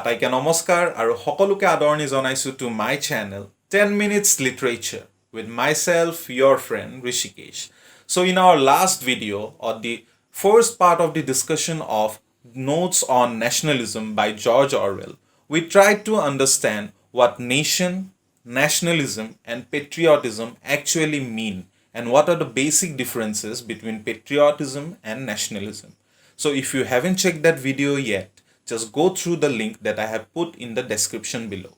আটাইকে নমস্কাৰ আৰু সকলোকে আদৰণি জনাইছো to my channel 10 minutes literature with myself your friend Rishikesh. So in our last video or the first part of the discussion of notes on nationalism by George Orwell, we tried to understand what nation, nationalism and patriotism actually mean and what are the basic differences between patriotism and nationalism. So if you haven't checked that video yet, just go through the link that I have put in the description below.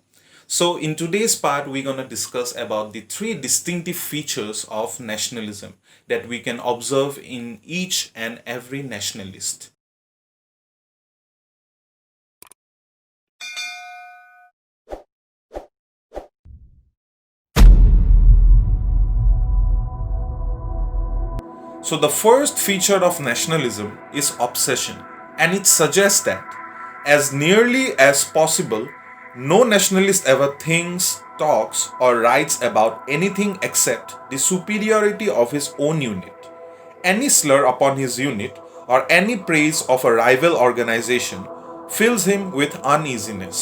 So in today's part, we're going to discuss about the three distinctive features of nationalism that we can observe in each and every nationalist. So the first feature of nationalism is obsession, and it suggests that as nearly as possible, no nationalist ever thinks, talks, or writes about anything except the superiority of his own unit. Any slur upon his unit or any praise of a rival organization fills him with uneasiness.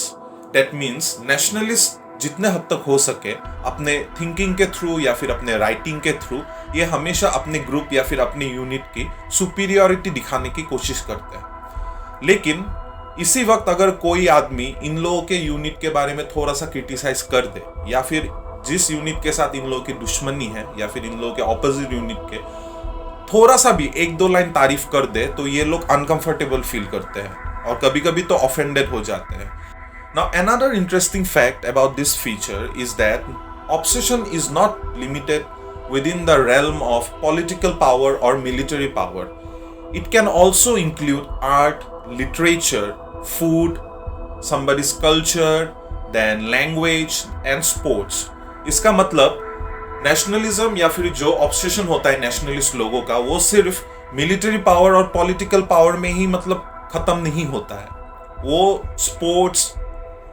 That means nationalist जितने हद तक हो सके अपने thinking के through या फिर अपने राइटिंग के थ्रू ये हमेशा अपने ग्रुप या फिर अपने यूनिट की सुपीरियरिटी दिखाने की कोशिश करते हैं. लेकिन इसी वक्त अगर कोई आदमी इन लोगों के यूनिट के बारे में थोड़ा सा क्रिटिसाइज कर दे या फिर जिस यूनिट के साथ इन लोगों की दुश्मनी है या फिर इन लोगों के ऑपोजिट यूनिट के थोड़ा सा भी एक दो लाइन तारीफ कर दे तो ये लोग अनकंफर्टेबल फील करते हैं और कभी कभी तो ऑफेंडेड हो जाते हैं. Now another interesting fact about this feature is that obsession is not limited within the realm of political power or military power. It can also include art, literature, food, somebody's culture, then language and sports. इसका मतलब nationalism या फिर जो obsession होता है nationalist लोगों का वो सिर्फ मिलिट्री पावर और पॉलिटिकल पावर में ही मतलब खत्म नहीं होता है. वो sports,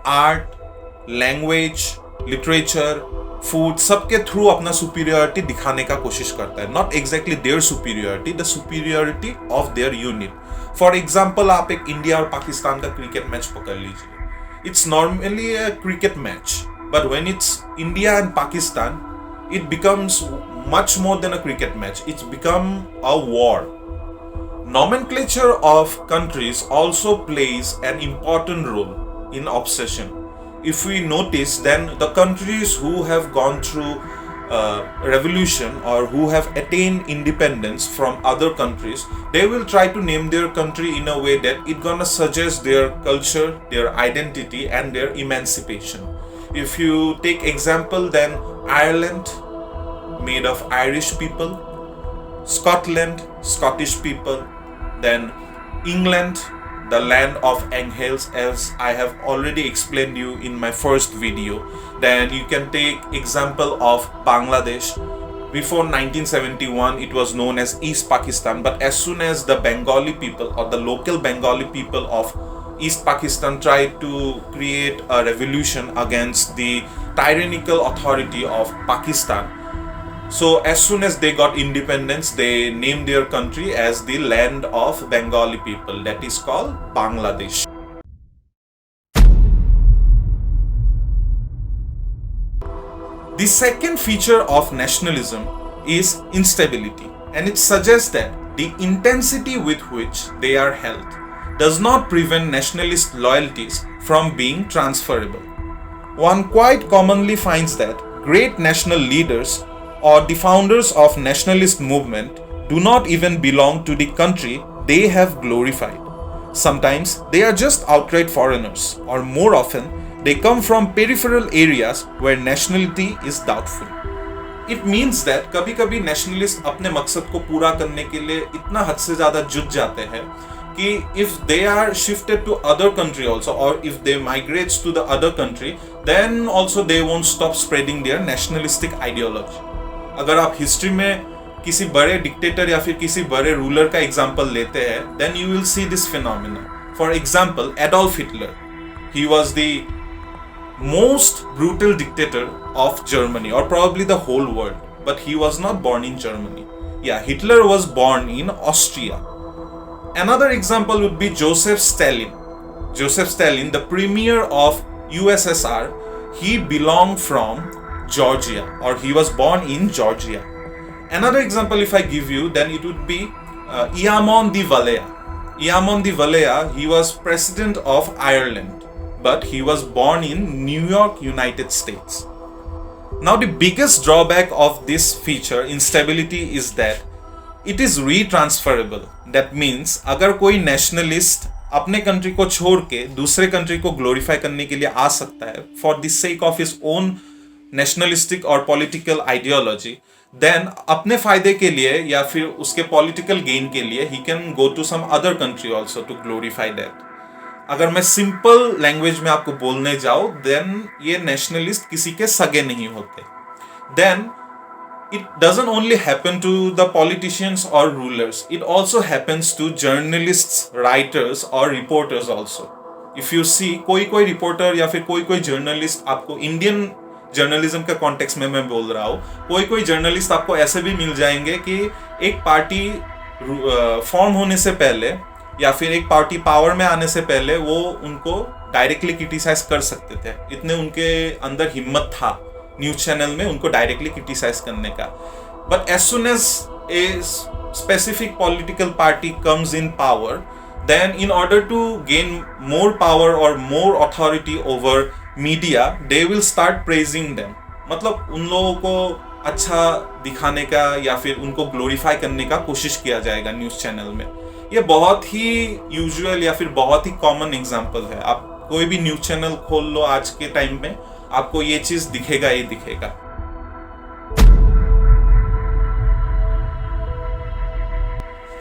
art, language, literature, food सबके थ्रू अपना सुपीरियरिटी दिखाने का कोशिश करता है. Not exactly their superiority, the superiority of their unit. For example आप एक इंडिया और पाकिस्तान का क्रिकेट मैच पकड़ लीजिए. It's normally a cricket match, but when it's India and Pakistan it becomes much more than a cricket match. It's become a war. Nomenclature of countries also plays an important role in obsession. If we notice, then the countries who have gone through revolution or who have attained independence from other countries, they will try to name their country in a way that it gonna suggest their culture, their identity and their emancipation. If you take example, then Ireland, made of Irish people, Scotland, Scottish people, then England, the land of Angles, as I have already explained you in my first video. Then you can take example of Bangladesh. Before 1971, it was known as East Pakistan, but as soon as the Bengali people or the local Bengali people of East Pakistan tried to create a revolution against the tyrannical authority of Pakistan, so as soon as they got independence, they named their country as the land of Bengali people, that is called Bangladesh. The second feature of nationalism is instability, and it suggests that the intensity with which they are held does not prevent nationalist loyalties from being transferable. One quite commonly finds that great national leaders or the founders of nationalist movement do not even belong to the country they have glorified. Sometimes they are just outright foreigners, or more often they come from peripheral areas where nationality is doubtful. It means that कभी कभी nationalist अपने मकसद को पूरा करने के लिए इतना हद से ज़्यादा जुट जाते हैं कि if they are shifted to other country also, or if they migrate to the other country, then also they won't stop spreading their nationalistic ideology. अगर आप हिस्ट्री में किसी बड़े डिक्टेटर या फिर किसी बड़े रूलर का एग्जांपल लेते हैं, then you will see this phenomenon. For example, Adolf Hitler. He was the most brutal dictator of Germany, or probably the whole world, but he was not born in Germany. Yeah, Hitler was born in Austria. Another example would be Joseph Stalin. Joseph Stalin, the premier of USSR, he belonged from Georgia, or he was born in Georgia. Another example, if I give you, then it would be Eamon de Valera. Eamon de Valera, he was president of Ireland, but he was born in New York, United States. Now, the biggest drawback of this feature, instability, is that it is retransferable. That means अगर कोई nationalist अपने country को छोड़ के दूसरे country को glorify करने के लिए आ सकता है for the sake of his own nationalistic और पॉलिटिकल आइडियोलॉजी, देन अपने फायदे के लिए या फिर उसके पॉलिटिकल गेन के लिए ही can go to some other country also to glorify that. अगर मैं सिंपल लैंग्वेज में आपको बोलने जाऊं, देन ये नेशनलिस्ट किसी के सगे नहीं होते. Then it doesn't only happen to the politicians or rulers, it also happens to journalists, writers or reporters also. If you see, कोई रिपोर्टर या फिर कोई जर्नलिस्ट आपको इंडियन जर्नलिज्म का कॉन्टेक्स्ट में मैं बोल रहा हूँ, कोई जर्नलिस्ट आपको ऐसे भी मिल जाएंगे कि एक पार्टी फॉर्म होने से पहले या फिर एक पार्टी पावर में आने से पहले वो उनको डायरेक्टली क्रिटिसाइज कर सकते थे. इतने उनके अंदर हिम्मत था न्यूज चैनल में उनको डायरेक्टली क्रिटिसाइज करने का. But as soon as a specific political party comes in power, then in order to gain more power और more authority over media, they will start praising them. मतलब उन लोगों को अच्छा दिखाने का या फिर उनको ग्लोरीफाई करने का कोशिश किया जाएगा न्यूज चैनल में. ये बहुत ही यूजुअल या फिर बहुत ही कॉमन एग्जाम्पल है. आप कोई भी न्यूज चैनल खोल लो आज के टाइम में, आपको ये चीज दिखेगा ही दिखेगा.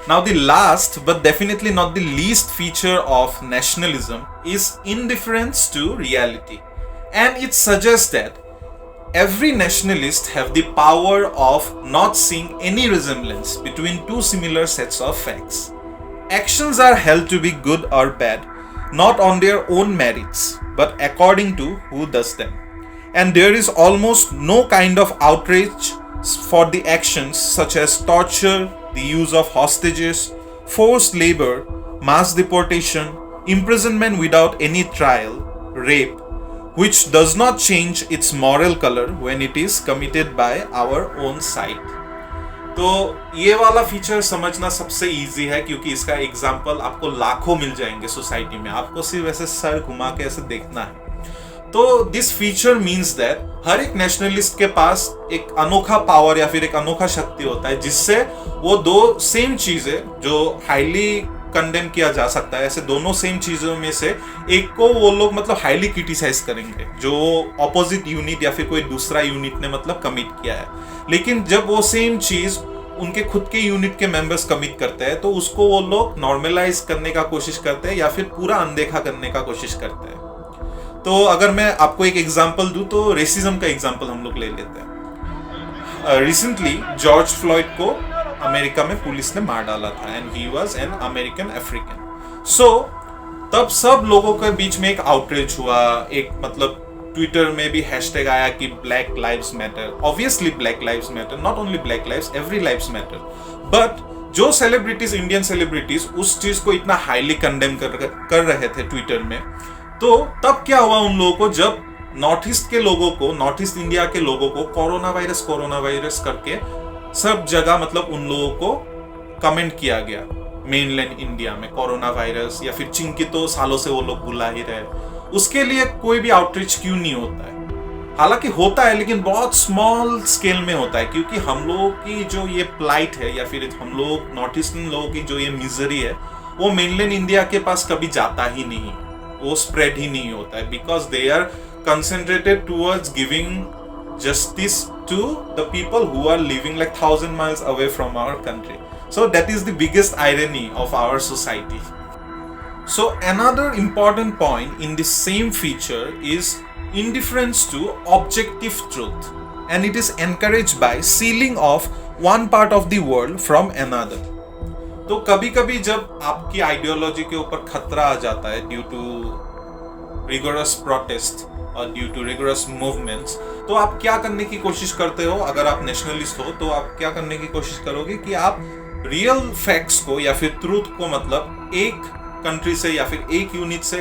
Now the last but definitely not the least feature of nationalism is indifference to reality, and it suggests that every nationalist have the power of not seeing any resemblance between two similar sets of facts. Actions are held to be good or bad not on their own merits but according to who does them. And there is almost no kind of outrage for the actions such as torture, the use of hostages, forced labor, mass deportation, imprisonment without any trial, rape, which does not change its moral color when it is committed by our own side. तो ये वाला feature समझना सबसे easy है क्योंकि इसका example आपको लाखों मिल जाएंगे सोसाइटी में. आपको सिर्फ ऐसे सर घुमा के ऐसे देखना है. तो दिस फीचर मीन्स दैट हर एक नेशनलिस्ट के पास एक अनोखा पावर या फिर एक अनोखा शक्ति होता है जिससे वो दो सेम चीजें जो हाईली कंडेम किया जा सकता है, ऐसे दोनों सेम चीजों में से एक को वो लोग मतलब हाईली क्रिटिसाइज करेंगे जो ऑपोजिट यूनिट या फिर कोई दूसरा यूनिट ने मतलब कमिट किया है. लेकिन जब वो सेम चीज उनके खुद के यूनिट के मेंबर्स कमिट करते हैं तो उसको वो लोग नॉर्मलाइज करने का कोशिश करते हैं या फिर पूरा अनदेखा करने का कोशिश करते हैं. तो अगर मैं आपको एक एग्जांपल दूं तो रेसिज्म का एग्जांपल हम लोग ले लेते हैं. रिसेंटली जॉर्ज फ्लॉयड को अमेरिका में पुलिस ने मार डाला था and he was an American African. So तब सब लोगों के बीच में एक आउटरीच हुआ. एक मतलब ट्विटर में भी हैशटैग आया कि black lives matter. Obviously black lives matter, not only black lives, every lives matter. But जो सेलिब्रिटीज, इंडियन सेलिब्रिटीज उस चीज को इतना हाईली कंडेम कर रहे थे ट्विटर में, तो तब क्या हुआ उन लोगों को, जब नॉर्थ ईस्ट के लोगों को, नॉर्थ ईस्ट इंडिया के लोगों को कोरोना वायरस करके सब जगह मतलब उन लोगों को कमेंट किया गया. मेनलैंड इंडिया में कोरोना वायरस या फिर चिंकी तो सालों से वो लोग बुला ही रहे, उसके लिए कोई भी आउटरीच क्यों नहीं होता है? हालांकि होता है लेकिन बहुत स्मॉल स्केल में होता है क्योंकि हम लोगों की जो ये प्लाइट है या फिर हम लोग नॉर्थ ईस्टर्न लोगों की जो ये मिजरी है वो मेनलैंड इंडिया के पास कभी जाता ही नहीं है, वो स्प्रेड ही नहीं होता है because they are concentrated towards giving justice to the people who are living like 1,000 miles away from our country. So that is the biggest irony of our society. So another important point in this same feature is indifference to objective truth, and it is encouraged by sealing off one part of the world from another. तो कभी-कभी जब आपकी ideology के ऊपर खतरा आ जाता है due to rigorous protest और ड्यू टू रिगोरस मूवमेंट्स, तो आप क्या करने की कोशिश करते हो? अगर आप नेशनलिस्ट हो तो आप क्या करने की कोशिश करोगे कि आप रियल फैक्ट्स को या फिर ट्रूथ को मतलब एक कंट्री से या फिर एक यूनिट से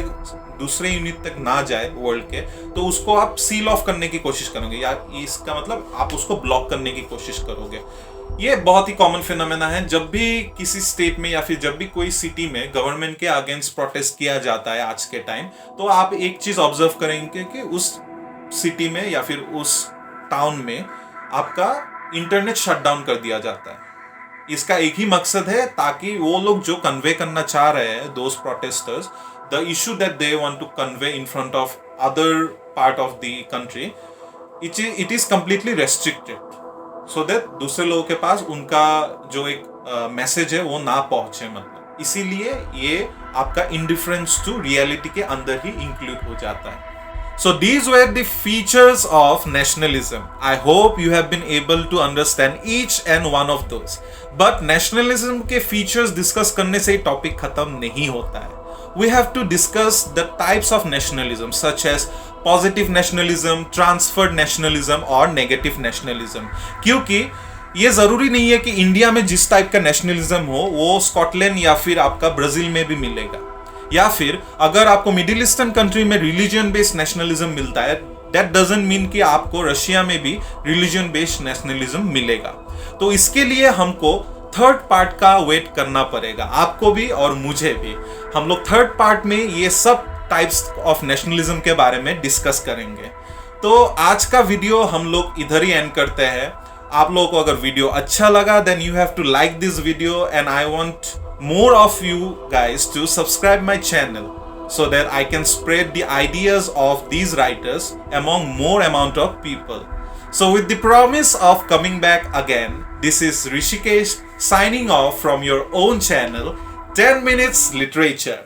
दूसरे यूनिट तक ना जाए वर्ल्ड के, तो उसको आप सील ऑफ करने की कोशिश करोगे, या इसका मतलब आप उसको ब्लॉक करने की कोशिश करोगे। ये बहुत ही कॉमन फिनोमेना है। जब भी किसी स्टेट में या फिर जब भी कोई सिटी में गवर्नमेंट के अगेंस्ट प्रोटेस्ट किया जाता है आज के टाइम, तो आप एक चीज ऑब्जर्व करेंगे कि उस सिटी में या फिर उस टाउन में आपका इंटरनेट शट डाउन कर दिया जाता है। इसका एक ही मकसद है, ताकि वो लोग जो कन्वे करना चाह रहे हैं, those protesters, the issue that they want to convey in front of other part of the country, it is completely restricted, so that दूसरे लोगों के पास उनका जो एक मैसेज है वो ना पहुंचे। मतलब इसीलिए ये आपका इंडिफरेंस टू रियलिटी के अंदर ही इंक्लूड हो जाता है। So these were the features of nationalism. I hope you have been able to understand each and one of those. But nationalism के features discuss करने से टॉपिक खत्म नहीं होता है. We have to discuss the types of nationalism such as positive nationalism, transferred nationalism और negative nationalism. क्योंकि ये जरूरी नहीं है कि इंडिया में जिस टाइप का नेशनलिज्म हो वो स्कॉटलैंड या फिर आपका ब्राजील में भी मिलेगा, या फिर अगर आपको मिडिल ईस्टर्न कंट्री में रिलीजन बेस्ड नेशनलिज्म मिलता है, दैट डजंट मीन कि आपको रशिया में भी रिलीजन बेस्ड नेशनलिज्म मिलेगा। तो इसके लिए हमको थर्ड पार्ट का वेट करना पड़ेगा, आपको भी और मुझे भी। हम लोग थर्ड पार्ट में ये सब टाइप्स ऑफ नेशनलिज्म के बारे में डिस्कस करेंगे। तो आज का वीडियो हम लोग इधर ही एंड करते हैं। आप लोगों को अगर वीडियो अच्छा लगा, then you have to like this video, and I want more of you guys to subscribe my channel so that I can spread the ideas of these writers among more amount of people. So with the promise of coming back again, this is Rishikesh signing off from your own channel 10 Minutes Literature.